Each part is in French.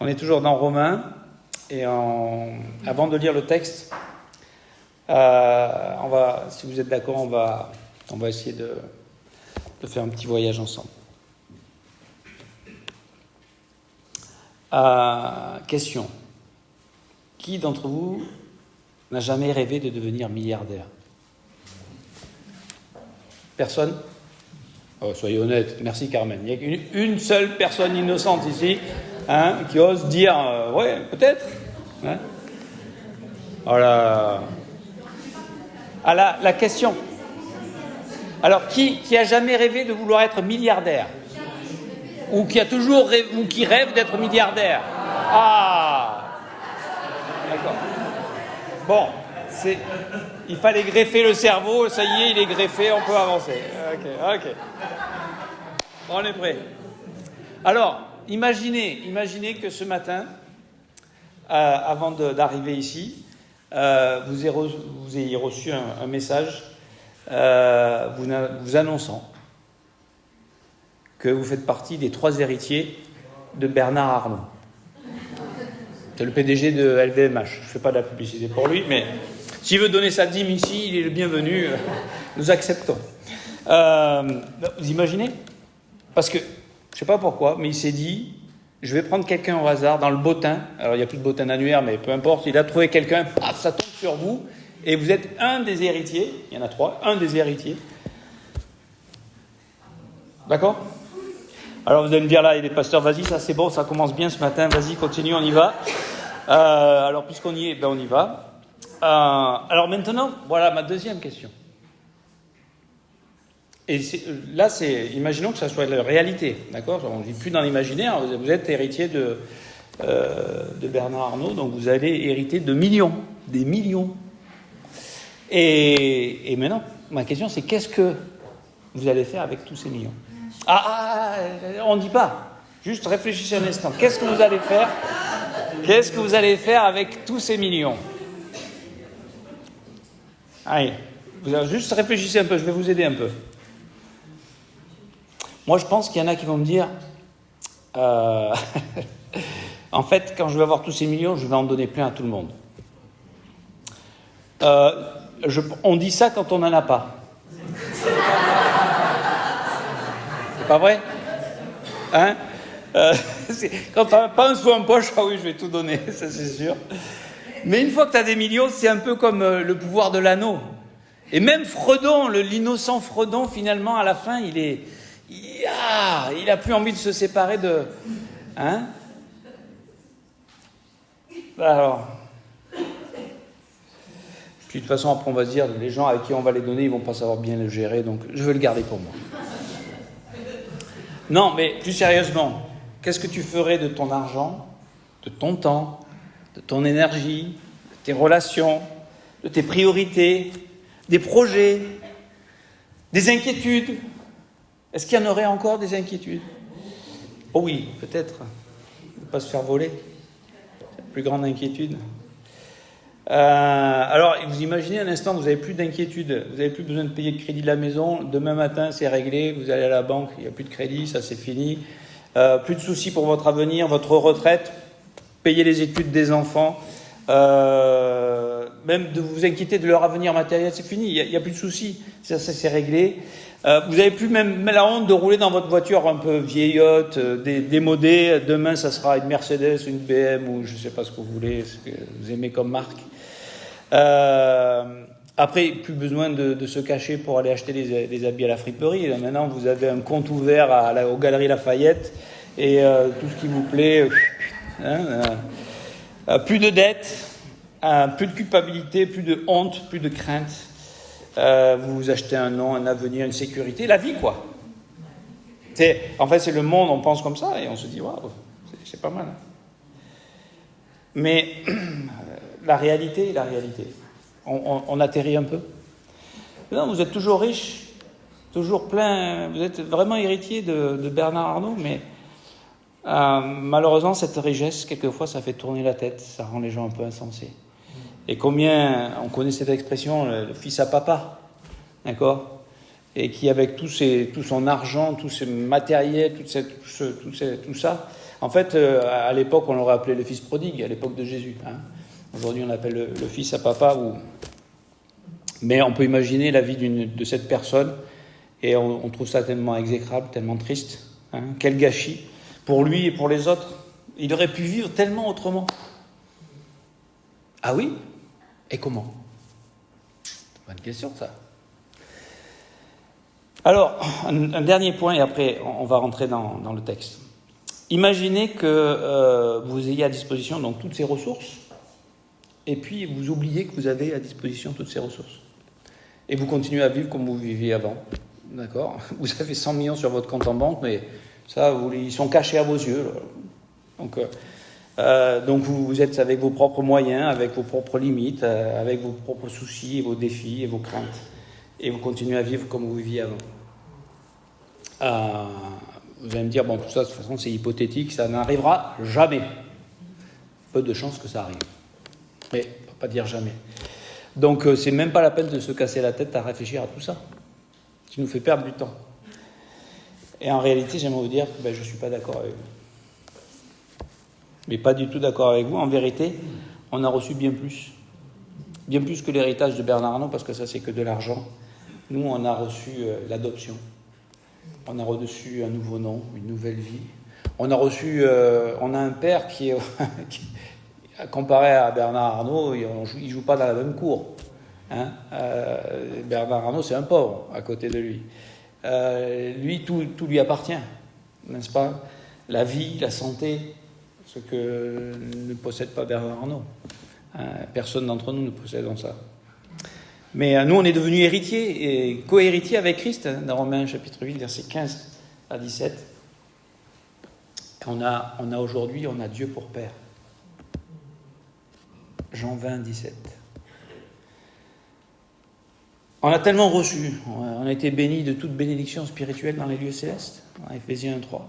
On est toujours dans Romains. Et avant de lire le texte, si vous êtes d'accord, on va essayer de faire un petit voyage ensemble. Question. Qui d'entre vous n'a jamais rêvé de devenir milliardaire? Personne? Oh, soyez honnête, merci Carmen. Il n'y a qu'une seule personne innocente ici qui ose dire ouais, peut-être. Hein? Voilà. La question. Alors, qui a jamais rêvé de vouloir être milliardaire? Ou qui a toujours rêvé, ou qui rêve d'être milliardaire? Ah! D'accord. Bon, il fallait greffer le cerveau, ça y est, il est greffé, on peut avancer. Ok. On est prêt. Alors, imaginez que ce matin, avant d'arriver ici, vous ayez reçu un message vous annonçant que vous faites partie des 3 héritiers de Bernard Arnault. C'est le PDG de LVMH. Je ne fais pas de la publicité pour lui, mais s'il veut donner sa dîme ici, il est le bienvenu. Nous acceptons. Vous imaginez? Parce que, je ne sais pas pourquoi, mais il s'est dit, je vais prendre quelqu'un au hasard dans le bottin. Alors, il n'y a plus de bottin annuaire, mais peu importe. Il a trouvé quelqu'un, paf, ça tombe sur vous. Et vous êtes un des héritiers. Il y en a 3, un des héritiers. D'accord? Alors, vous allez me dire, là, il est pasteur, vas-y, ça c'est bon, ça commence bien ce matin. Vas-y, continue, on y va. Alors, puisqu'on y est, on y va. Alors maintenant, voilà ma deuxième question. Et imaginons que ça soit la réalité, d'accord? On ne vit plus dans l'imaginaire, vous êtes héritier de Bernard Arnault, donc vous allez hériter de millions, des millions. Et maintenant, ma question c'est qu'est-ce que vous allez faire avec tous ces millions? On ne dit pas, juste réfléchissez un instant. Qu'est-ce que vous allez faire? Qu'est-ce que vous allez faire avec tous ces millions? Allez, juste réfléchissez un peu, je vais vous aider un peu. Moi, je pense qu'il y en a qui vont me dire en fait, quand je vais avoir tous ces millions, je vais en donner plein à tout le monde. On dit ça quand on n'en a pas. C'est pas vrai? Quand on n'a pas un sou en poche, ah oui, je vais tout donner, ça c'est sûr. Mais une fois que tu as des millions, c'est un peu comme le pouvoir de l'anneau. Et même Fredon, l'innocent Fredon, finalement, à la fin, il a plus envie de se séparer de... Alors... Puis de toute façon, après, on va se dire, les gens avec qui on va les donner, ils vont pas savoir bien le gérer, donc je vais le garder pour moi. Non, mais plus sérieusement, qu'est-ce que tu ferais de ton argent, de ton temps, de ton énergie, de tes relations, de tes priorités, des projets, des inquiétudes? Est-ce qu'il y en aurait encore des inquiétudes? Oh oui, peut-être. Ne pas se faire voler. C'est la plus grande inquiétude. Alors, vous imaginez un instant, vous n'avez plus d'inquiétude, vous n'avez plus besoin de payer le crédit de la maison, demain matin c'est réglé, vous allez à la banque, il n'y a plus de crédit, ça c'est fini, plus de soucis pour votre avenir, votre retraite, payer les études des enfants, même de vous inquiéter de leur avenir matériel, c'est fini, il n'y a plus de soucis, ça c'est réglé. Vous n'avez plus même la honte de rouler dans votre voiture un peu vieillotte, démodée, demain ça sera une Mercedes, une BM ou je ne sais pas ce que vous voulez, ce que vous aimez comme marque. Après, plus besoin de se cacher pour aller acheter des habits à la friperie. Là, maintenant, vous avez un compte ouvert aux Galeries Lafayette et tout ce qui vous plaît. Plus de dettes, plus de culpabilité, plus de honte, plus de crainte. Vous vous achetez un nom, un avenir, une sécurité, la vie, quoi. En fait, c'est le monde, on pense comme ça et on se dit, waouh, c'est pas mal. Mais la réalité. On atterrit un peu. Non, vous êtes toujours riche, toujours plein, vous êtes vraiment héritier de Bernard Arnault, mais malheureusement, cette richesse, quelquefois, ça fait tourner la tête, ça rend les gens un peu insensés. Et combien, on connaît cette expression, le fils à papa, d'accord? Et qui, avec tout son argent, tout ce matériel, tout ça, En fait, à l'époque, on l'aurait appelé le fils prodigue, à l'époque de Jésus. Aujourd'hui, on appelle le fils à papa. Mais on peut imaginer la vie de cette personne, et on trouve ça tellement exécrable, tellement triste. Quel gâchis pour lui et pour les autres. Il aurait pu vivre tellement autrement. Ah oui? Et comment? Bonne question, ça. Alors, un dernier point, et après, on va rentrer dans le texte. Imaginez que vous ayez à disposition donc toutes ces ressources, et puis vous oubliez que vous avez à disposition toutes ces ressources. Et vous continuez à vivre comme vous viviez avant. D'accord? Vous avez 100 millions sur votre compte en banque, mais ça, ils sont cachés à vos yeux. Donc vous êtes avec vos propres moyens, avec vos propres limites, avec vos propres soucis, et vos défis et vos craintes. Et vous continuez à vivre comme vous viviez avant. Vous allez me dire, bon, tout ça, de toute façon, c'est hypothétique, ça n'arrivera jamais. Peu de chances que ça arrive. Mais on ne va pas dire jamais. Donc, c'est même pas la peine de se casser la tête à réfléchir à tout ça, qui nous fait perdre du temps. Et en réalité, j'aimerais vous dire que je ne suis pas d'accord avec vous. Mais pas du tout d'accord avec vous. En vérité, on a reçu bien plus. Bien plus que l'héritage de Bernard Arnault, parce que ça, c'est que de l'argent. Nous, on a reçu l'adoption. On a reçu un nouveau nom, une nouvelle vie. On a un père qui comparé à Bernard Arnault, il joue pas dans la même cour. Bernard Arnault, c'est un pauvre à côté de lui. Lui, tout lui appartient, n'est-ce pas? La vie, la santé, ce que ne possède pas Bernard Arnault. Personne d'entre nous ne possède ça. Mais nous, on est devenus héritiers et co-héritiers avec Christ, dans Romains chapitre 8, versets 15 à 17. On a aujourd'hui, on a Dieu pour Père. Jean 20, 17. On a tellement reçu, on a été bénis de toute bénédiction spirituelle dans les lieux célestes, dans Éphésiens 1, 3.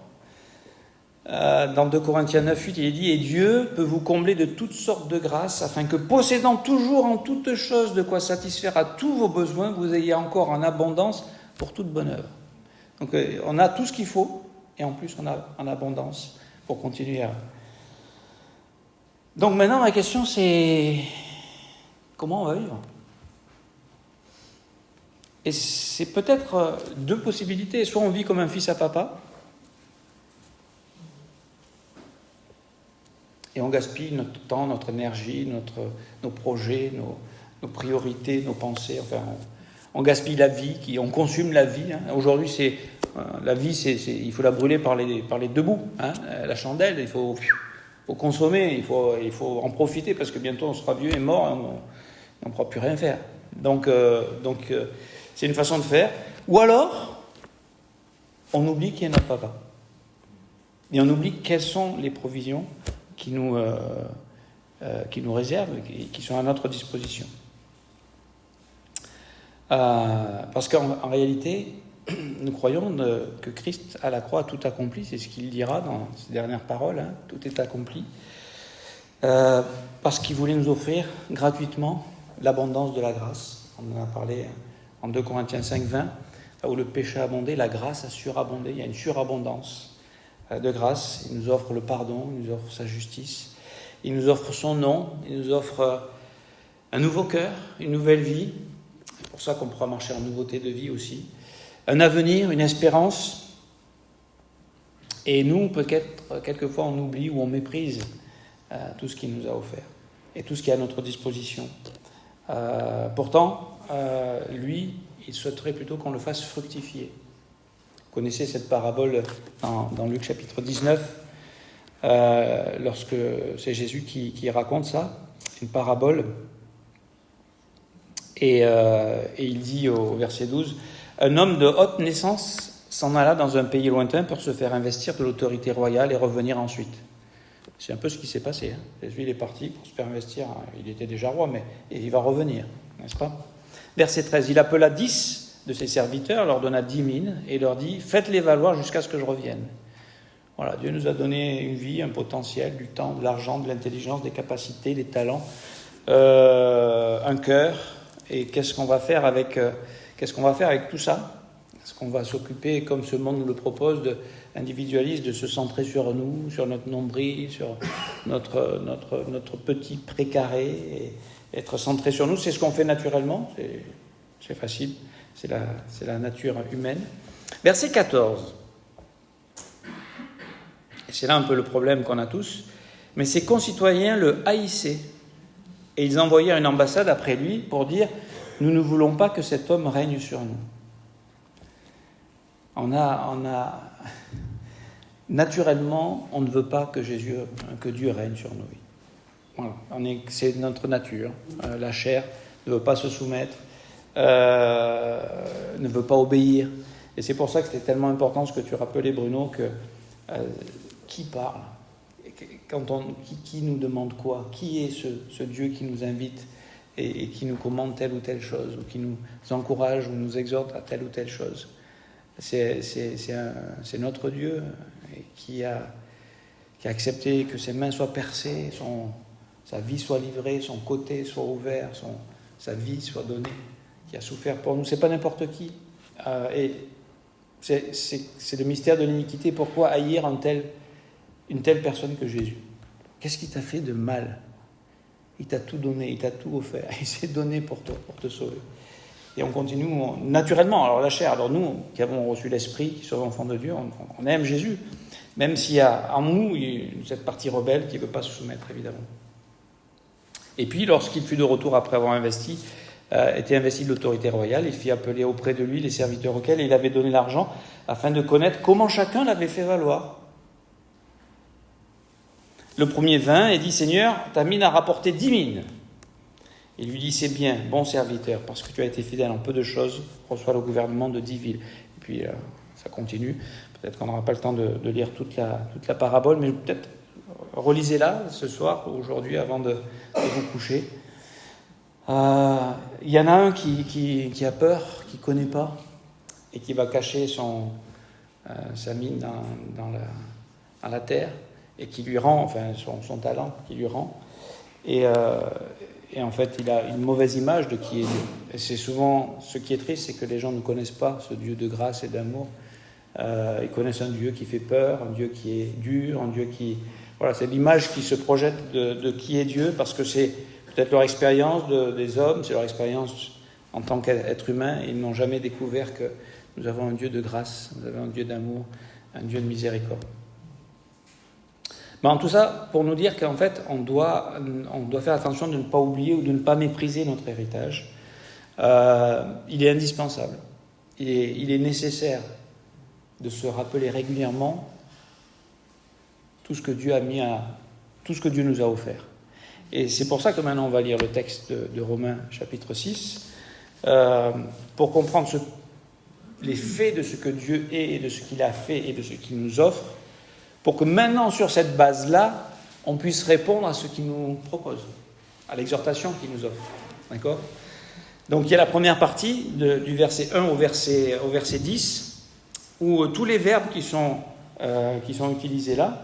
Dans 2 Corinthiens 9, 8, il est dit « Et Dieu peut vous combler de toutes sortes de grâces, afin que, possédant toujours en toutes choses de quoi satisfaire à tous vos besoins, vous ayez encore en abondance pour toute bonne œuvre. » Donc on a tout ce qu'il faut, et en plus on a en abondance pour continuer à... Donc maintenant, ma question c'est... Comment on va vivre? Et c'est peut-être deux possibilités. Soit on vit comme un fils à papa, et on gaspille notre temps, notre énergie, nos projets, nos priorités, nos pensées. Enfin, on gaspille la vie, on consomme la vie. Aujourd'hui, la vie, il faut la brûler par les deux bouts. La chandelle, il faut consommer, il faut en profiter parce que bientôt on sera vieux et mort, on ne pourra plus rien faire. Donc, c'est une façon de faire. Ou alors, on oublie qu'il y a notre papa. Et on oublie quelles sont les provisions qui nous réservent et qui sont à notre disposition. Parce qu'en réalité, nous croyons que Christ à la croix a tout accompli, c'est ce qu'il dira dans ses dernières paroles, tout est accompli, parce qu'il voulait nous offrir gratuitement l'abondance de la grâce. On en a parlé en 2 Corinthiens 5, 20, là où le péché a abondé, la grâce a surabondé, il y a une surabondance de grâce. Il nous offre le pardon, il nous offre sa justice, il nous offre son nom, il nous offre un nouveau cœur, une nouvelle vie. C'est pour ça qu'on pourra marcher en nouveauté de vie aussi. Un avenir, une espérance. Et nous, peut-être, quelquefois, on oublie ou on méprise tout ce qu'il nous a offert et tout ce qui est à notre disposition. Pourtant, lui, il souhaiterait plutôt qu'on le fasse fructifier. Vous connaissez cette parabole dans Luc chapitre 19, lorsque c'est Jésus qui raconte ça, une parabole. Et il dit au verset 12, « Un homme de haute naissance s'en alla dans un pays lointain pour se faire investir de l'autorité royale et revenir ensuite. » C'est un peu ce qui s'est passé. Jésus, il est parti pour se faire investir. Il était déjà roi, mais il va revenir, n'est-ce pas? Verset 13, « Il appela 10 de ses serviteurs, leur donna 10 mines et leur dit « Faites-les valoir jusqu'à ce que je revienne. » Voilà, Dieu nous a donné une vie, un potentiel, du temps, de l'argent, de l'intelligence, des capacités, des talents, un cœur. Et qu'est-ce qu'on va faire avec tout ça? Est-ce qu'on va s'occuper, comme ce monde nous le propose, individualiste de se centrer sur nous, sur notre nombril, sur notre petit précaré, et être centré sur nous. C'est ce qu'on fait naturellement, c'est facile, c'est la nature humaine. Verset 14. Et c'est là un peu le problème qu'on a tous. Mais ses concitoyens le haïssaient. Et ils envoyèrent une ambassade après lui pour dire « Nous ne voulons pas que cet homme règne sur nous. » Naturellement, on ne veut pas que Dieu règne sur nous. Voilà, c'est notre nature. La chair ne veut pas se soumettre, ne veut pas obéir. Et c'est pour ça que c'était tellement important ce que tu rappelais, Bruno, que qui parle, qui nous demande quoi, qui est ce Dieu qui nous invite et qui nous commande telle ou telle chose, ou qui nous encourage ou nous exhorte à telle ou telle chose. C'est notre Dieu qui a accepté que ses mains soient percées, sa vie soit livrée, son côté soit ouvert, sa vie soit donnée, qui a souffert pour nous. C'est pas n'importe qui. Et c'est le mystère de l'iniquité. Pourquoi haïr une telle personne que Jésus? Qu'est-ce qui t'a fait de mal? Il t'a tout donné, il t'a tout offert. Il s'est donné pour toi, pour te sauver. Et on continue naturellement. Alors la chair, alors nous qui avons reçu l'Esprit, qui sommes enfants de Dieu, on aime Jésus. Même s'il y a en nous cette partie rebelle qui ne veut pas se soumettre, évidemment. Et puis, lorsqu'il fut de retour après avoir été investi de l'autorité royale, il fit appeler auprès de lui les serviteurs auxquels il avait donné l'argent, afin de connaître comment chacun l'avait fait valoir. Le premier vint et dit « Seigneur, ta mine a rapporté 10 mines. » Il lui dit « C'est bien, bon serviteur, parce que tu as été fidèle en peu de choses, reçois le gouvernement de 10 villes. » Et puis, ça continue. Peut-être qu'on n'aura pas le temps de lire toute la parabole, mais peut-être relisez-la ce soir ou aujourd'hui avant de vous coucher. Il y en a un qui a peur, qui ne connaît pas, et qui va cacher sa mine dans la terre, et qui lui rend, enfin son talent qui lui rend. Et en fait, il a une mauvaise image de qui est Dieu. Et c'est souvent, ce qui est triste, c'est que les gens ne connaissent pas ce Dieu de grâce et d'amour. Ils connaissent un Dieu qui fait peur, un Dieu qui est dur, un Dieu qui... Voilà, c'est l'image qui se projette de qui est Dieu, parce que c'est peut-être leur expérience des hommes, c'est leur expérience en tant qu'être humain. Ils n'ont jamais découvert que nous avons un Dieu de grâce, nous avons un Dieu d'amour, un Dieu de miséricorde. Mais en tout ça, pour nous dire qu'en fait, on doit faire attention de ne pas oublier ou de ne pas mépriser notre héritage. Il est indispensable, il est nécessaire de se rappeler régulièrement tout ce que Dieu tout ce que Dieu nous a offert. Et c'est pour ça que maintenant on va lire le texte de Romains chapitre 6, pour comprendre les faits de ce que Dieu est et de ce qu'il a fait et de ce qu'il nous offre, pour que maintenant, sur cette base-là, on puisse répondre à ce qu'il nous propose, à l'exhortation qu'il nous offre. D'accord ? Donc il y a la première partie, du verset 1 au verset 10, où tous les verbes qui sont utilisés là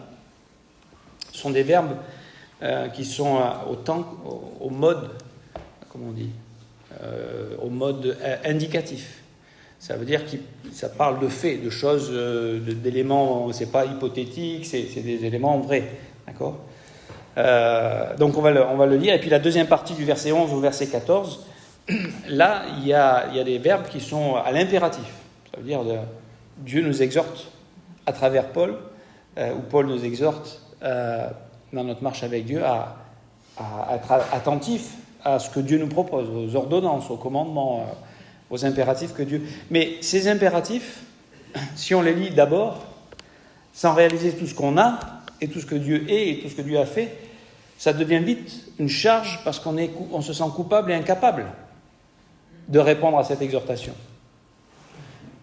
sont des verbes qui sont au mode, comment on dit, au mode indicatif. Ça veut dire que ça parle de faits, de choses, d'éléments, c'est pas hypothétique, c'est des éléments vrais. D'accord ? Donc on va le lire. Et puis la deuxième partie du verset 11 au verset 14, là, il y a des verbes qui sont à l'impératif. Ça veut dire Dieu nous exhorte à travers Paul, ou Paul nous exhorte dans notre marche avec Dieu à être attentif à ce que Dieu nous propose, aux ordonnances, aux commandements, aux impératifs que Dieu... Mais ces impératifs, si on les lit d'abord, sans réaliser tout ce qu'on a, et tout ce que Dieu est, et tout ce que Dieu a fait, ça devient vite une charge parce qu'on se sent coupable et incapable de répondre à cette exhortation.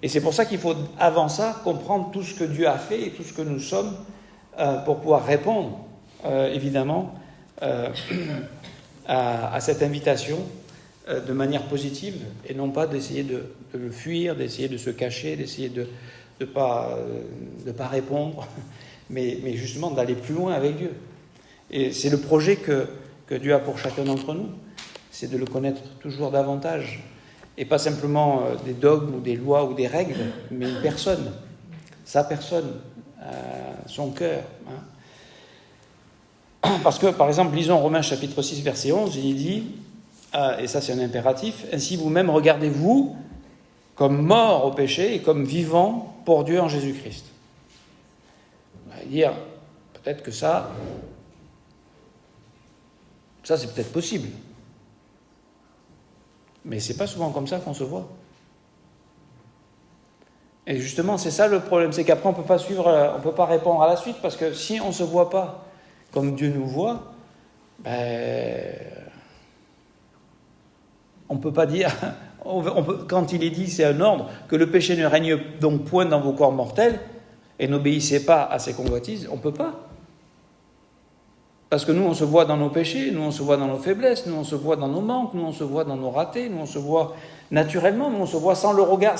Et c'est pour ça qu'il faut, avant ça, comprendre tout ce que Dieu a fait et tout ce que nous sommes pour pouvoir répondre, évidemment, à cette invitation de manière positive et non pas d'essayer de le fuir, d'essayer de se cacher, d'essayer de pas répondre, mais justement d'aller plus loin avec Dieu. Et c'est le projet que Dieu a pour chacun d'entre nous, c'est de le connaître toujours davantage. Et pas simplement des dogmes ou des lois ou des règles, mais une personne, sa personne, son cœur. Parce que, par exemple, lisons Romains chapitre 6, verset 11, il dit, et ça c'est un impératif, « Ainsi vous-même regardez-vous comme morts au péché et comme vivants pour Dieu en Jésus-Christ. » On va dire, peut-être que ça c'est peut-être possible. Mais c'est pas souvent comme ça qu'on se voit. Et justement, c'est ça le problème, c'est qu'après on peut pas répondre à la suite, parce que si on se voit pas comme Dieu nous voit, on peut pas dire, quand il est dit, c'est un ordre, que le péché ne règne donc point dans vos corps mortels, et n'obéissez pas à ses convoitises, on peut pas. Parce que nous, on se voit dans nos péchés, nous, on se voit dans nos faiblesses, nous, on se voit dans nos manques, nous, on se voit dans nos ratés, nous, on se voit naturellement, nous, on se voit sans le regard,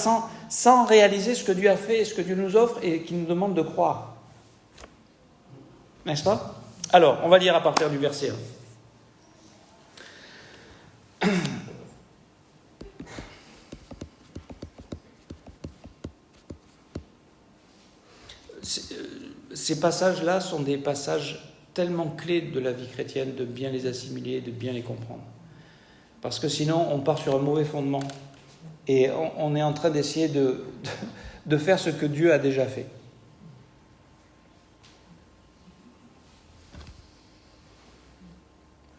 sans réaliser ce que Dieu a fait, ce que Dieu nous offre et qui nous demande de croire. N'est-ce pas ? Alors, on va lire à partir du verset 1. Ces passages-là sont des passages tellement clés de la vie chrétienne, de bien les assimiler, de bien les comprendre. Parce que sinon, on part sur un mauvais fondement et on est en train d'essayer de faire ce que Dieu a déjà fait.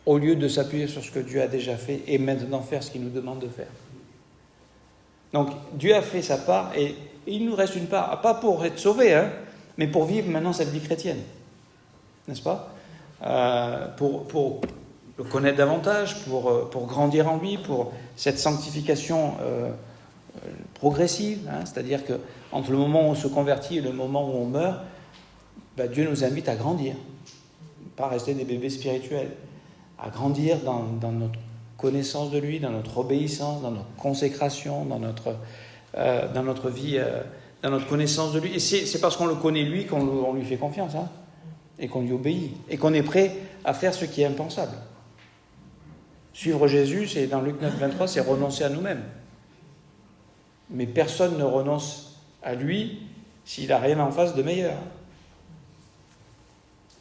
Au lieu de s'appuyer sur ce que Dieu a déjà fait et maintenant faire ce qu'il nous demande de faire. Donc, Dieu a fait sa part et il nous reste une part, pas pour être sauvé, mais pour vivre maintenant cette vie chrétienne. N'est-ce pas ? Pour le connaître davantage, pour grandir en lui, pour cette sanctification progressive, c'est-à-dire qu'entre le moment où on se convertit et le moment où on meurt, Dieu nous invite à grandir, pas rester des bébés spirituels, à grandir dans notre connaissance de lui, dans notre obéissance, dans notre consécration, dans notre vie, dans notre connaissance de lui. Et c'est parce qu'on le connaît lui qu'on lui fait confiance, et qu'on lui obéit, et qu'on est prêt à faire ce qui est impensable. Suivre Jésus, c'est dans Luc 9, 23, c'est renoncer à nous-mêmes. Mais personne ne renonce à lui s'il n'a rien en face de meilleur.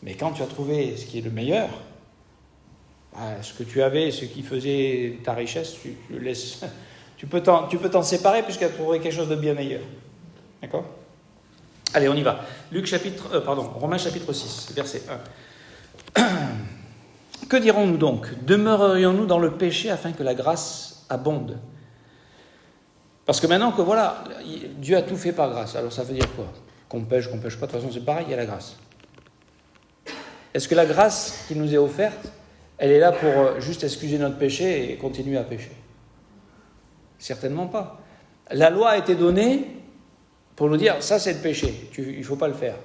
Mais quand tu as trouvé ce qui est le meilleur, ce que tu avais, ce qui faisait ta richesse, tu le laisses. Tu peux t'en séparer puisqu'il a trouvé quelque chose de bien meilleur. D'accord ? Allez, on y va. Romains chapitre 6, verset 1. Que dirons-nous donc ? Demeurerions-nous dans le péché afin que la grâce abonde ? Parce que maintenant que voilà, Dieu a tout fait par grâce. Alors ça veut dire quoi ? Qu'on pêche pas, de toute façon c'est pareil, il y a la grâce. Est-ce que la grâce qui nous est offerte, elle est là pour juste excuser notre péché et continuer à pécher ? Certainement pas. La loi a été donnée pour nous dire, ça c'est le péché, il ne faut pas le faire.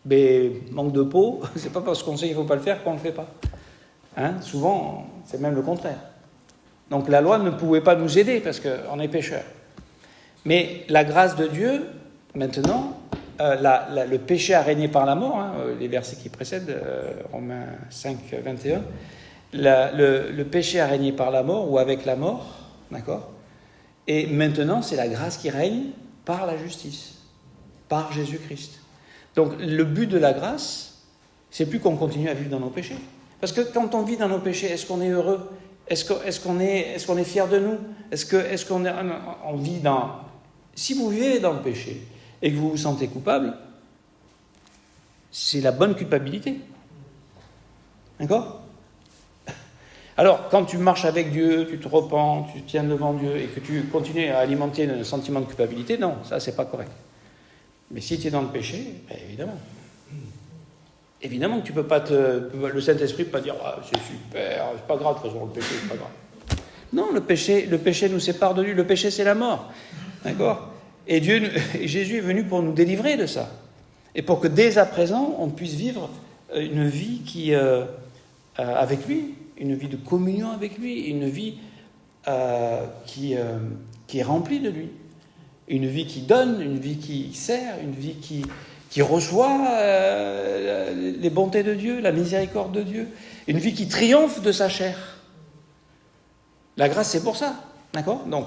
Mais manque de peau, c'est pas parce qu'on sait qu'il ne faut pas le faire qu'on ne le fait pas. Souvent, c'est même le contraire. Donc la loi ne pouvait pas nous aider parce qu'on est pécheurs. Mais la grâce de Dieu, maintenant, le péché a régné par la mort, les versets qui précèdent, Romains 5, 21, le péché a régné par la mort ou avec la mort, d'accord ? Et maintenant, c'est la grâce qui règne par la justice, par Jésus-Christ. Donc, le but de la grâce, c'est plus qu'on continue à vivre dans nos péchés. Parce que quand on vit dans nos péchés, est-ce qu'on est heureux ? Est-ce qu'on est fier de nous ? Est-ce qu'on vit dans... Si vous vivez dans le péché et que vous vous sentez coupable, c'est la bonne culpabilité. D'accord ? Alors, quand tu marches avec Dieu, tu te repens, tu tiens devant Dieu et que tu continues à alimenter un sentiment de culpabilité, non, ça, c'est pas correct. Mais si tu es dans le péché, évidemment que tu peux pas le Saint-Esprit peut pas dire c'est super, c'est pas grave, de toute façon, le péché, c'est pas grave. Non, le péché nous sépare de lui, le péché, c'est la mort. D'accord ? Et Jésus est venu pour nous délivrer de ça. Et pour que dès à présent, on puisse vivre une vie qui, avec lui, une vie de communion avec lui, une vie qui est remplie de lui, une vie qui donne, une vie qui sert, une vie qui reçoit les bontés de Dieu, la miséricorde de Dieu, une vie qui triomphe de sa chair. La grâce, c'est pour ça, d'accord ? Donc,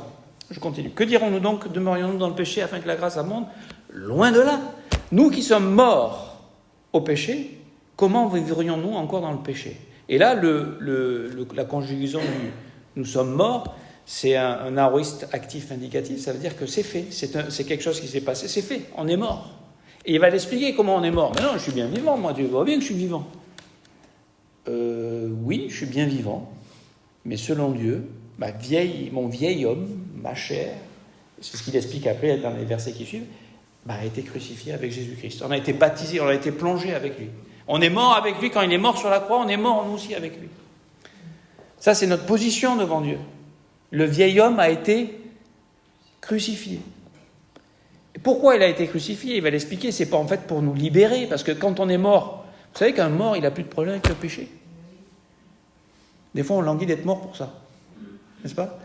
je continue. Que dirons-nous donc ? Demeurions-nous dans le péché afin que la grâce abonde ? Loin de là. Nous qui sommes morts au péché, comment vivrions-nous encore dans le péché? Et là, la conjugaison du « nous sommes morts », c'est un aoriste actif indicatif, ça veut dire que c'est fait, c'est quelque chose qui s'est passé, c'est fait, on est mort. Et il va l'expliquer comment on est mort. Mais non, je suis bien vivant, moi, tu vois bien que je suis vivant. Oui, je suis bien vivant, mais selon Dieu, mon vieil homme, ma chair, c'est ce qu'il explique après dans les versets qui suivent, a été crucifié avec Jésus-Christ. On a été baptisé, on a été plongé avec lui. On est mort avec lui, quand il est mort sur la croix, on est mort nous aussi avec lui. Ça, c'est notre position devant Dieu. Le vieil homme a été crucifié. Et pourquoi il a été crucifié? Il va l'expliquer, c'est pas en fait pour nous libérer, parce que quand on est mort, vous savez qu'un mort, il n'a plus de problème avec le péché. Des fois, on languit d'être mort pour ça, n'est-ce pas?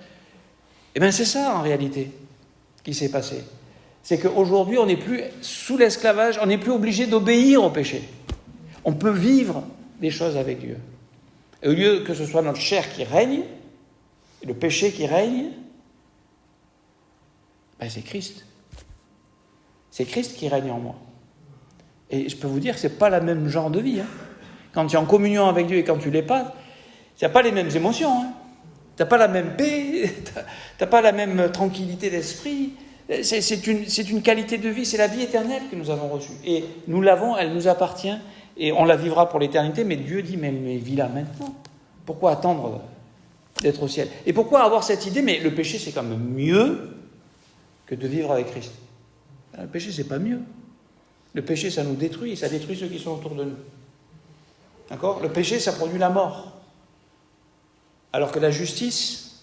Eh bien, c'est ça en réalité qui s'est passé. C'est qu'aujourd'hui, on n'est plus sous l'esclavage, on n'est plus obligé d'obéir au péché. On peut vivre des choses avec Dieu. Et au lieu que ce soit notre chair qui règne, le péché qui règne, c'est Christ. C'est Christ qui règne en moi. Et je peux vous dire que ce n'est pas le même genre de vie. Quand tu es en communion avec Dieu et quand tu ne l'es pas, tu n'as pas les mêmes émotions. Tu n'as pas la même paix, tu n'as pas la même tranquillité d'esprit. C'est une qualité de vie, c'est la vie éternelle que nous avons reçue. Et nous l'avons, elle nous appartient, et on la vivra pour l'éternité, mais Dieu dit, mais vis-la maintenant. Pourquoi attendre d'être au ciel? Et pourquoi avoir cette idée, mais le péché c'est quand même mieux que de vivre avec Christ? Le péché c'est pas mieux. Le péché ça nous détruit, ça détruit ceux qui sont autour de nous. D'accord? Le péché ça produit la mort. Alors que la justice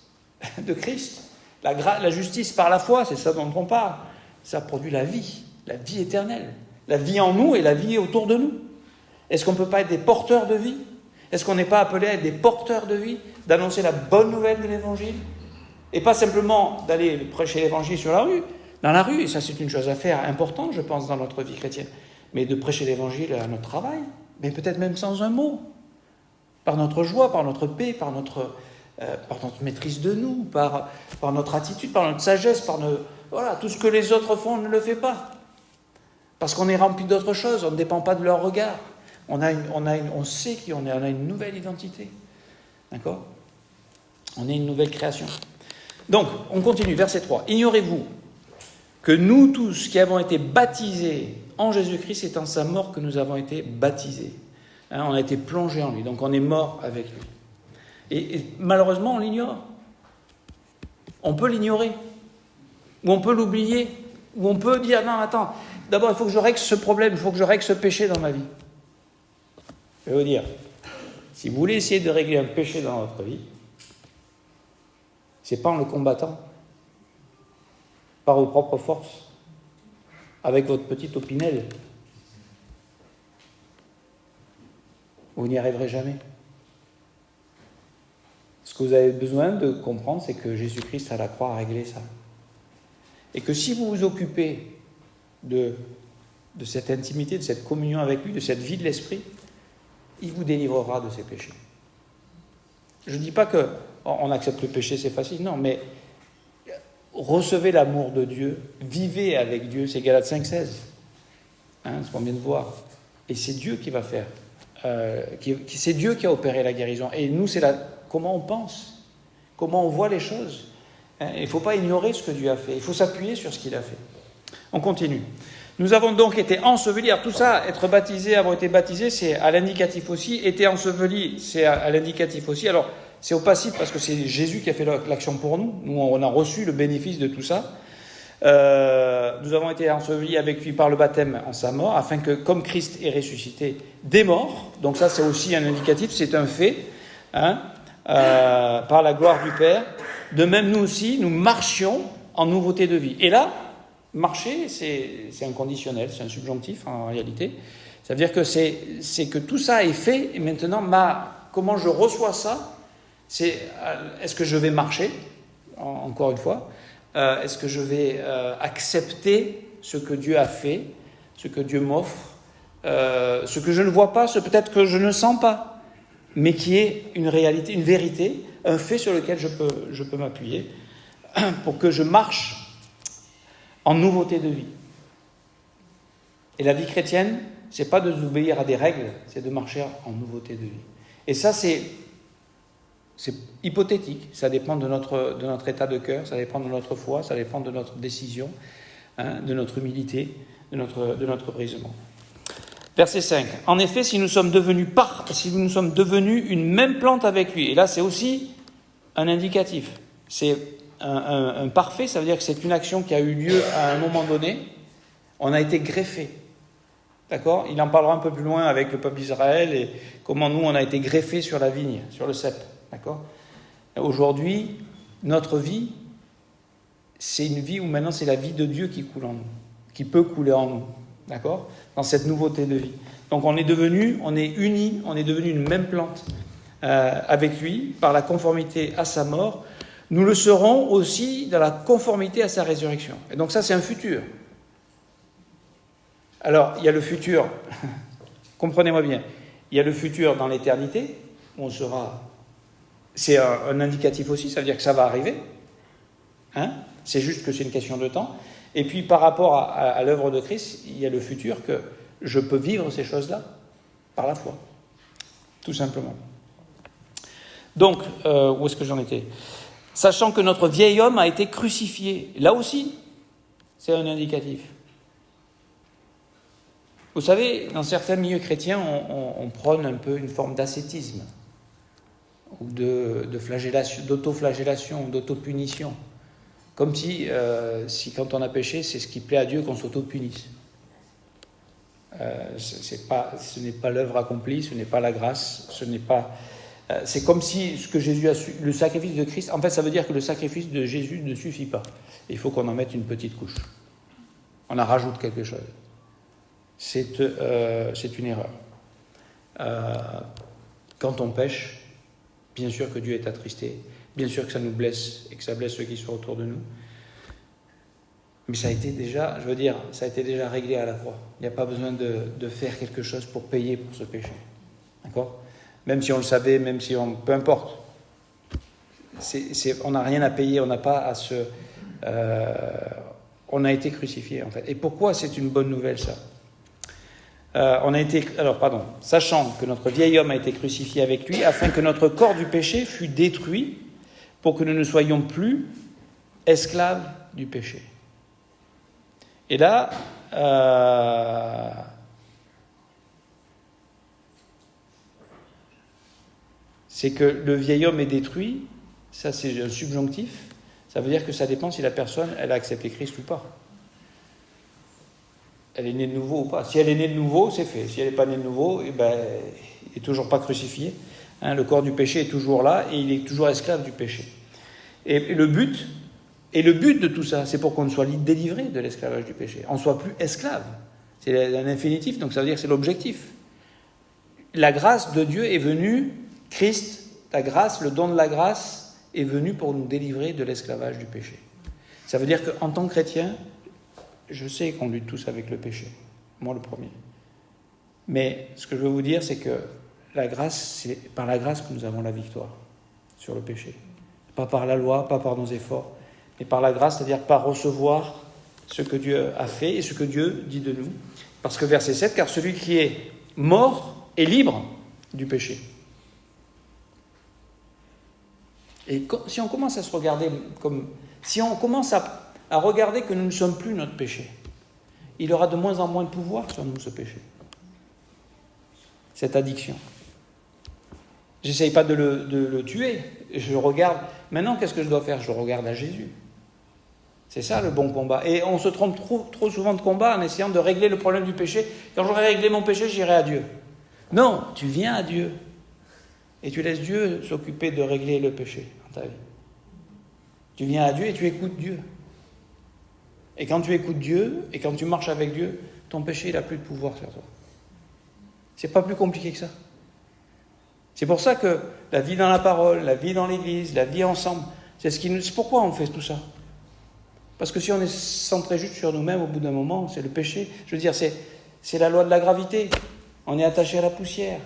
de Christ, la justice par la foi, c'est ça dont on parle, ça produit la vie éternelle, la vie en nous et la vie autour de nous. Est-ce qu'on ne peut pas être des porteurs de vie? Est-ce qu'on n'est pas appelé à être des porteurs de vie, d'annoncer la bonne nouvelle de l'Évangile? Et pas simplement d'aller prêcher l'Évangile dans la rue, et ça c'est une chose à faire importante, je pense, dans notre vie chrétienne, mais de prêcher l'Évangile à notre travail, mais peut-être même sans un mot, par notre joie, par notre paix, par notre maîtrise de nous, par notre attitude, par notre sagesse, tout ce que les autres font, on ne le fait pas. Parce qu'on est rempli d'autres choses, on ne dépend pas de leur regard. On sait qu'on a une nouvelle identité. D'accord? On est une nouvelle création. Donc, on continue, verset 3. Ignorez-vous que nous tous qui avons été baptisés en Jésus-Christ, c'est en sa mort que nous avons été baptisés. On a été plongés en lui, donc on est mort avec lui. Et malheureusement, on l'ignore. On peut l'ignorer. Ou on peut l'oublier. Ou on peut dire, non, attends, d'abord il faut que je règle ce problème, il faut que je règle ce péché dans ma vie. Je vais vous dire, si vous voulez essayer de régler un péché dans votre vie, c'est pas en le combattant, par vos propres forces, avec votre petite opinel. Vous n'y arriverez jamais. Ce que vous avez besoin de comprendre, c'est que Jésus-Christ à la croix a réglé ça. Et que si vous vous occupez de cette intimité, de cette communion avec lui, de cette vie de l'esprit, il vous délivrera de ses péchés. Je ne dis pas qu'on accepte le péché, c'est facile, non, mais recevez l'amour de Dieu, vivez avec Dieu, c'est Galates 5,16, ce qu'on vient de voir. Et c'est Dieu qui va faire, c'est Dieu qui a opéré la guérison. Et nous, c'est comment on pense, comment on voit les choses. Il ne faut pas ignorer ce que Dieu a fait, il faut s'appuyer sur ce qu'il a fait. On continue. Nous avons donc été ensevelis. Alors tout ça, être baptisé, avoir été baptisé, c'est à l'indicatif aussi. Été enseveli, c'est à l'indicatif aussi. Alors, c'est au passif parce que c'est Jésus qui a fait l'action pour nous. Nous, on a reçu le bénéfice de tout ça. Nous avons été ensevelis avec lui par le baptême en sa mort, afin que, comme Christ est ressuscité des morts, donc ça c'est aussi un indicatif, c'est un fait, par la gloire du Père, de même nous aussi, nous marchions en nouveauté de vie. Et là, marcher, c'est un conditionnel, c'est un subjonctif en réalité. Ça veut dire que c'est que tout ça est fait, et maintenant, comment je reçois ça, c'est est-ce que je vais marcher, encore une fois, est-ce que je vais accepter ce que Dieu a fait, ce que Dieu m'offre, ce que je ne vois pas, ce peut-être que je ne sens pas, mais qui est une réalité, une vérité, un fait sur lequel je peux m'appuyer pour que je marche en nouveauté de vie. Et la vie chrétienne, c'est pas de s'obéir à des règles, c'est de marcher en nouveauté de vie. Et ça, c'est hypothétique, ça dépend de notre état de cœur, ça dépend de notre foi, ça dépend de notre décision, de notre humilité, de notre brisement. Verset 5. En effet, si nous sommes devenus une même plante avec lui, et là c'est aussi un indicatif, c'est un parfait, ça veut dire que c'est une action qui a eu lieu à un moment donné, on a été greffé. D'accord ? Il en parlera un peu plus loin avec le peuple d'Israël et comment nous on a été greffés sur la vigne, sur le cep. D'accord ? Aujourd'hui, notre vie, c'est une vie où maintenant c'est la vie de Dieu qui coule en nous, qui peut couler en nous. D'accord ? Dans cette nouveauté de vie. Donc on est unis, on est devenu une même plante avec lui par la conformité à sa mort. Nous le serons aussi dans la conformité à sa résurrection. Et donc ça c'est un futur. Alors il y a le futur, comprenez-moi bien, il y a le futur dans l'éternité, où on sera, c'est un indicatif aussi, ça veut dire que ça va arriver. C'est juste que c'est une question de temps. Et puis par rapport à l'œuvre de Christ, il y a le futur que je peux vivre ces choses-là par la foi, tout simplement. Donc, où est-ce que j'en étais ? Sachant que notre vieil homme a été crucifié. Là aussi, c'est un indicatif. Vous savez, dans certains milieux chrétiens, on prône un peu une forme d'ascétisme, ou de flagellation, d'autoflagellation, d'autopunition. Comme si quand on a péché, c'est ce qui plaît à Dieu qu'on s'auto-punisse. Ce n'est pas l'œuvre accomplie, ce n'est pas la grâce, c'est comme si ce que Jésus a le sacrifice de Christ, en fait ça veut dire que le sacrifice de Jésus ne suffit pas. Il faut qu'on en mette une petite couche. On en rajoute quelque chose. C'est une erreur. Quand on pêche, bien sûr que Dieu est attristé, bien sûr que ça nous blesse et que ça blesse ceux qui sont autour de nous. Mais ça a été déjà réglé à la croix. Il n'y a pas besoin de faire quelque chose pour payer pour ce péché. D'accord ? Même si on le savait, peu importe. On n'a rien à payer, on n'a pas à se... on a été crucifié en fait. Et pourquoi c'est une bonne nouvelle ça ? Sachant que notre vieil homme a été crucifié avec lui, afin que notre corps du péché fût détruit, pour que nous ne soyons plus esclaves du péché. Et là, c'est que le vieil homme est détruit, ça c'est un subjonctif, ça veut dire que ça dépend si la personne, elle a accepté Christ ou pas. Elle est née de nouveau ou pas. Si elle est née de nouveau, c'est fait. Si elle n'est pas née de nouveau, il n'est toujours pas crucifié. Le corps du péché est toujours là et il est toujours esclave du péché. Et le but de tout ça, c'est pour qu'on soit délivré de l'esclavage du péché. On ne soit plus esclave. C'est un infinitif, donc ça veut dire que c'est l'objectif. La grâce de Dieu est venue, Christ, la grâce, le don de la grâce est venu pour nous délivrer de l'esclavage du péché. Ça veut dire qu'en tant que chrétien, je sais qu'on lutte tous avec le péché, moi le premier. Mais ce que je veux vous dire, c'est que la grâce, c'est par la grâce que nous avons la victoire sur le péché. Pas par la loi, pas par nos efforts, mais par la grâce, c'est-à-dire par recevoir ce que Dieu a fait et ce que Dieu dit de nous. Parce que verset 7, car celui qui est mort est libre du péché. Et si on commence à se regarder comme... Si on commence à regarder que nous ne sommes plus notre péché, il aura de moins en moins de pouvoir sur nous, ce péché. Cette addiction. J'essaye pas de le tuer. Je regarde. Maintenant, qu'est-ce que je dois faire ? Je regarde à Jésus. C'est ça le bon combat. Et on se trompe trop souvent de combat en essayant de régler le problème du péché. Quand j'aurai réglé mon péché, j'irai à Dieu. Non, tu viens à Dieu. Et tu laisses Dieu s'occuper de régler le péché dans ta vie. Tu viens à Dieu et tu écoutes Dieu. Et quand tu écoutes Dieu, et quand tu marches avec Dieu, ton péché, il n'a plus de pouvoir sur toi. C'est pas plus compliqué que ça. C'est pour ça que la vie dans la parole, la vie dans l'église, la vie ensemble, c'est pourquoi on fait tout ça. Parce que si on est centré juste sur nous-mêmes, au bout d'un moment, c'est le péché. Je veux dire, c'est la loi de la gravité. On est attaché à la poussière.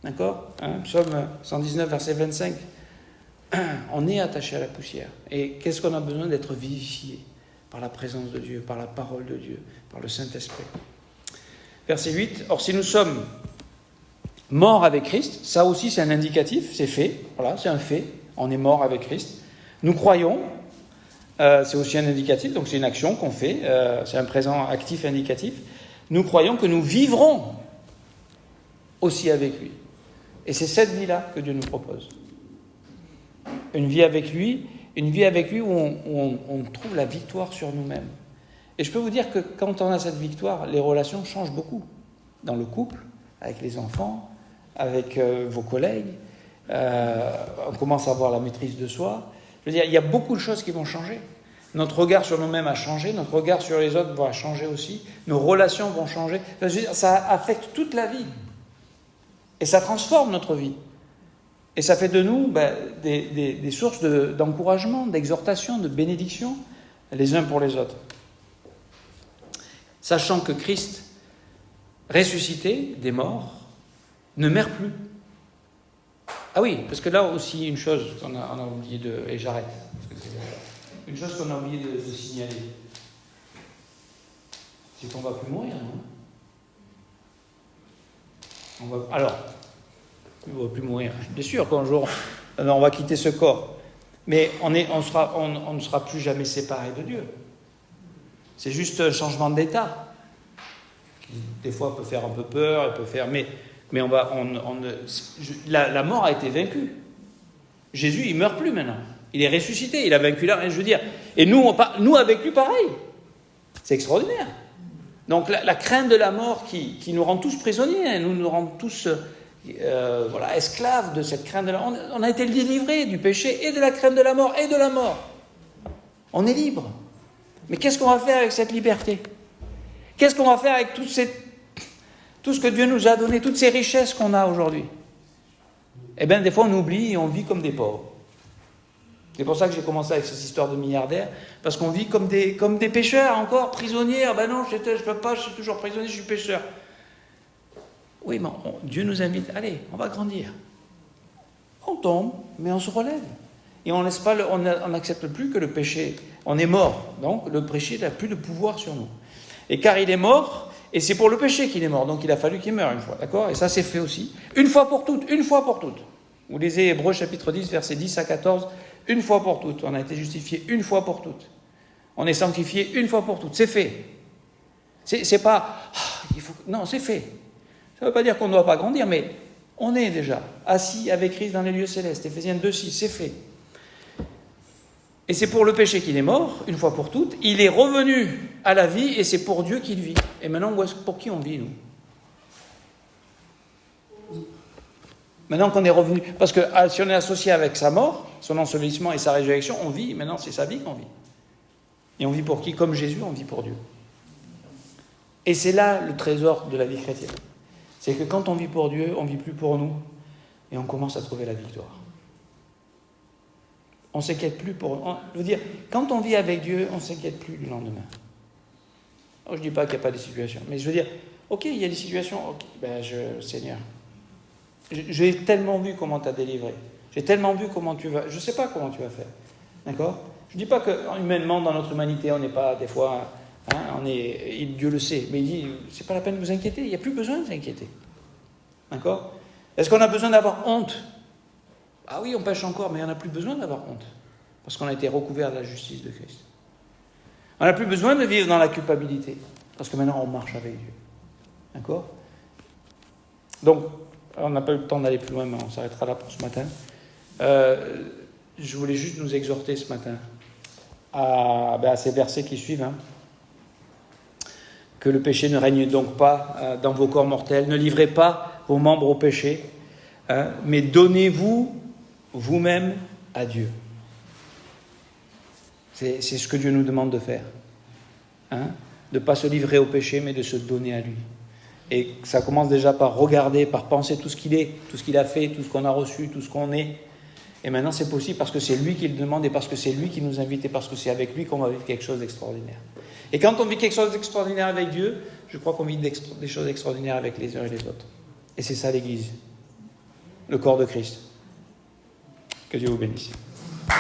D'accord ? Psaume 119, verset 25. On est attaché à la poussière. Et qu'est-ce qu'on a besoin ? D'être vivifié par la présence de Dieu, par la parole de Dieu, par le Saint-Esprit. Verset 8. Or, si nous sommes morts avec Christ, ça aussi c'est un indicatif, c'est fait. Voilà, c'est un fait. On est mort avec Christ. Nous croyons, c'est aussi un indicatif, donc c'est une action qu'on fait, c'est un présent actif indicatif. Nous croyons que nous vivrons aussi avec lui. Et c'est cette vie-là que Dieu nous propose. Une vie avec lui où on trouve la victoire sur nous-mêmes. Et je peux vous dire que quand on a cette victoire, les relations changent beaucoup. Dans le couple, avec les enfants, avec vos collègues, on commence à avoir la maîtrise de soi. Je veux dire, il y a beaucoup de choses qui vont changer. Notre regard sur nous-mêmes a changé, notre regard sur les autres va changer aussi, nos relations vont changer. Je veux dire, ça affecte toute la vie. Et ça transforme notre vie. Et ça fait de nous des sources d'encouragement, d'exhortation, de bénédiction, les uns pour les autres. Sachant que Christ, ressuscité des morts, ne meurt plus. Ah oui, parce que là aussi, une chose qu'on a oublié et j'arrête. Une chose qu'on a oublié de signaler, c'est qu'on ne va plus mourir, non ? Alors, on ne va plus mourir. Bien sûr qu'un jour, on va quitter ce corps. Mais on ne sera plus jamais séparés de Dieu. C'est juste un changement d'état. Qui, des fois, peut faire un peu peur, mais la mort a été vaincue. Jésus, il ne meurt plus maintenant. Il est ressuscité, il a vaincu la... Je veux dire, et nous avec lui, pareil. C'est extraordinaire. Donc la crainte de la mort qui nous rend tous prisonniers, nous rend tous esclaves de cette crainte de la mort. On a été délivrés du péché et de la crainte de la mort et de la mort. On est libre. Mais qu'est-ce qu'on va faire avec cette liberté ? Qu'est-ce qu'on va faire avec tout ce que Dieu nous a donné, toutes ces richesses qu'on a aujourd'hui ? Eh bien, des fois, on oublie et on vit comme des pauvres. C'est pour ça que j'ai commencé avec cette histoire de milliardaire, parce qu'on vit comme des pécheurs encore, prisonniers. Ah ben non, je ne peux pas, je suis toujours prisonnier, je suis pécheur. Oui, mais Dieu nous invite, allez, on va grandir. On tombe, mais on se relève. Et on n'accepte plus que le péché, on est mort, donc le péché n'a plus de pouvoir sur nous. Et car il est mort, et c'est pour le péché qu'il est mort, donc il a fallu qu'il meure une fois, d'accord ? Et ça c'est fait aussi, une fois pour toutes. Vous lisez Hébreux chapitre 10, versets 10 à 14, une fois pour toutes, on a été justifié une fois pour toutes. On est sanctifié une fois pour toutes, c'est fait. C'est pas, non, c'est fait. Ça ne veut pas dire qu'on ne doit pas grandir, mais on est déjà assis avec Christ dans les lieux célestes. Éphésiens 2, 6, c'est fait. Et c'est pour le péché qu'il est mort, une fois pour toutes. Il est revenu à la vie et c'est pour Dieu qu'il vit. Et maintenant, pour qui on vit, nous ? Maintenant qu'on est revenu, parce que si on est associé avec sa mort, son ensevelissement et sa résurrection, on vit. Maintenant, c'est sa vie qu'on vit. Et on vit pour qui ? Comme Jésus, on vit pour Dieu. Et c'est là le trésor de la vie chrétienne. C'est que quand on vit pour Dieu, on ne vit plus pour nous. Et on commence à trouver la victoire. On ne s'inquiète plus je veux dire, quand on vit avec Dieu, on ne s'inquiète plus du lendemain. Je ne dis pas qu'il n'y a pas de situations, mais je veux dire, ok, il y a des situations, Seigneur, j'ai tellement vu comment tu as délivré, j'ai tellement vu comment tu vas, je ne sais pas comment tu vas faire, d'accord ? Je ne dis pas que humainement, dans notre humanité, on n'est pas, des fois, Dieu le sait, mais il dit, c'est pas la peine de vous inquiéter, il n'y a plus besoin de s'inquiéter, d'accord ? Est-ce qu'on a besoin d'avoir honte ? Ah oui, on pêche encore, mais on n'a plus besoin d'avoir honte, parce qu'on a été recouvert de la justice de Christ. On n'a plus besoin de vivre dans la culpabilité, parce que maintenant on marche avec Dieu. D'accord ? Donc, on n'a pas eu le temps d'aller plus loin, mais on s'arrêtera là pour ce matin. Je voulais juste nous exhorter ce matin à ces versets qui suivent. Que le péché ne règne donc pas dans vos corps mortels, ne livrez pas vos membres au péché, mais donnez-vous vous-même à Dieu. C'est ce que Dieu nous demande de faire. De ne pas se livrer au péché, mais de se donner à lui. Et ça commence déjà par regarder, par penser tout ce qu'il est, tout ce qu'il a fait, tout ce qu'on a reçu, tout ce qu'on est. Et maintenant, c'est possible parce que c'est lui qui le demande et parce que c'est lui qui nous invite et parce que c'est avec lui qu'on va vivre quelque chose d'extraordinaire. Et quand on vit quelque chose d'extraordinaire avec Dieu, je crois qu'on vit des choses extraordinaires avec les uns et les autres. Et c'est ça l'Église, le corps de Christ. Que Dieu vous bénisse.